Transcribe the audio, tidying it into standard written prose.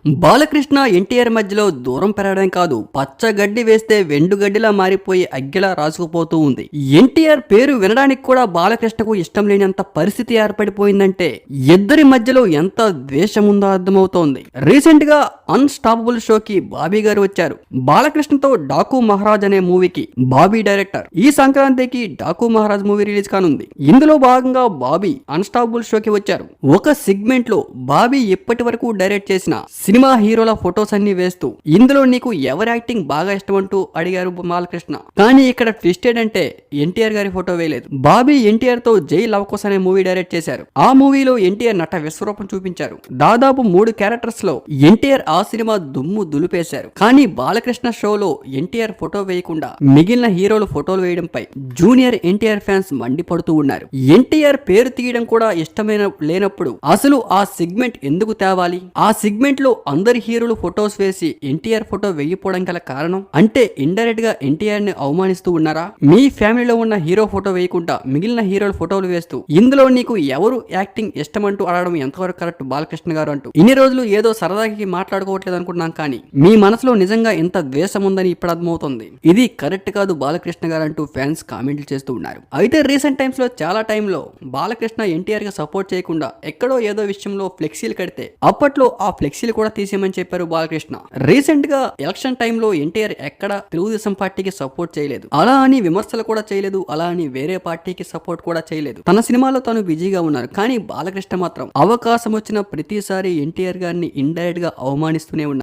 బాలకృష్ణ ఎన్టీఆర్ మధ్యలో దూరం పెరగడం కాదు, పచ్చగడ్డి వేస్తే వెండుగడ్డిలా మారిపోయి అగ్గిలా రాసుకుపోతూ ఉంది. ఎన్టీఆర్ పేరు వినడానికి కూడా బాలకృష్ణకు ఇష్టం లేనంత పరిస్థితి ఏర్పడిపోయిందంటే ఇద్దరి మధ్యలో ఎంత ద్వేషం ఉందో అర్థమవుతోంది. రీసెంట్ గా అన్స్టాపబుల్ షోకి బాబీ గారు వచ్చారు. బాలకృష్ణతో డాకు మహారాజ్ అనే మూవీకి బాబీ డైరెక్టర్. ఈ సంక్రాంతికి డాకు మహారాజ్ మూవీ రిలీజ్ కానుంది. ఇందులో భాగంగా బాబీ అన్స్టాపబుల్ షోకి వచ్చారు. ఒక సెగ్మెంట్ లో బాబీ ఇప్పటి వరకు డైరెక్ట్ చేసిన సినిమా హీరోల ఫొటోస్ అన్ని వేస్తూ ఇందులో నీకు ఎవరి యాక్టింగ్ బాగా ఇష్టం అంటూ అడిగారు బాలకృష్ణ. కానీ ఇక్కడ ట్విస్ట్ ఏంటంటే ఎన్టీఆర్ గారి ఫోటో వేయలేదు. బాబీ ఎన్టీఆర్ తో జై లవకోస్ అనే మూవీ డైరెక్ట్ చేశారు. ఆ మూవీలో ఎన్టీఆర్ నట విశ్వరూపం చూపించారు. దాదాపు 3 క్యారెక్టర్స్ లో ఎన్టీఆర్ ఆ సినిమా దుమ్ము దులిపేశారు. కానీ బాలకృష్ణ షోలో ఎన్టీఆర్ ఫోటో వేయకుండా మిగిలిన హీరోల ఫోటోలు వేయడంపై జూనియర్ ఎన్టీఆర్ ఫ్యాన్స్ మండిపడుతూ ఉన్నారు. ఎన్టీఆర్ పేరు తీయడం కూడా ఇష్టమైన లేనప్పుడు అసలు ఆ సెగ్మెంట్ ఎందుకు తేవాలి? ఆ సెగ్మెంట్ లో అందరి హీరోలు ఫొటోస్ వేసి ఎన్టీఆర్ ఫోటో వేయకపోవడం గల కారణం అంటే ఇండైరెక్ట్ గా ఎన్టీఆర్ ని అవమానిస్తూ ఉన్నారా? మీ ఫ్యామిలీలో ఉన్న హీరో ఫోటో వేయకుండా మిగిలిన హీరోల ఫోటోలు వేస్తూ ఇందులో నీకు ఎవరు యాక్టింగ్ ఇష్టమంటూ అడగడం ఎంతవరకు కరెక్ట్ బాలకృష్ణ గారు అంటూ ఇన్ని రోజులు ఏదో సరదాకి మాట్లాడుకోవట్లేదు అనుకున్నాం, కానీ మీ మనసులో నిజంగా ఎంత ద్వేషం ఉందని ఇప్పుడు అర్థమవుతుంది. ఇది కరెక్ట్ కాదు బాలకృష్ణ గారు అంటూ ఫ్యాన్స్ కామెంట్లు చేస్తూ ఉన్నారు. అయితే రీసెంట్ టైమ్స్ లో చాలా టైంలో బాలకృష్ణ ఎన్టీఆర్ గా సపోర్ట్ చేయకుండా ఎక్కడో ఏదో విషయంలో ఫ్లెక్సీలు కడితే అప్పట్లో ఆ ఫ్లెక్సీలు కూడా తీసేయమని చెప్పారు బాలకృష్ణ. రీసెంట్ గా ఎలక్షన్ టైంలో ఎన్టీఆర్ ఎక్కడ తెలుగుదేశం పార్టీకి సపోర్ట్ చేయలేదు, అలా అని విమర్శలు కూడా చేయలేదు, అలా అని వేరే పార్టీకి సపోర్ట్ కూడా చేయలేదు. తన సినిమాలో తను బిజీగా ఉన్నారు. కానీ బాలకృష్ణ మాత్రం అవకాశం వచ్చిన ప్రతిసారి ఎన్టీఆర్ గారిని ఇండైరెక్ట్ గా అవమానిస్తూనే ఉన్నారు.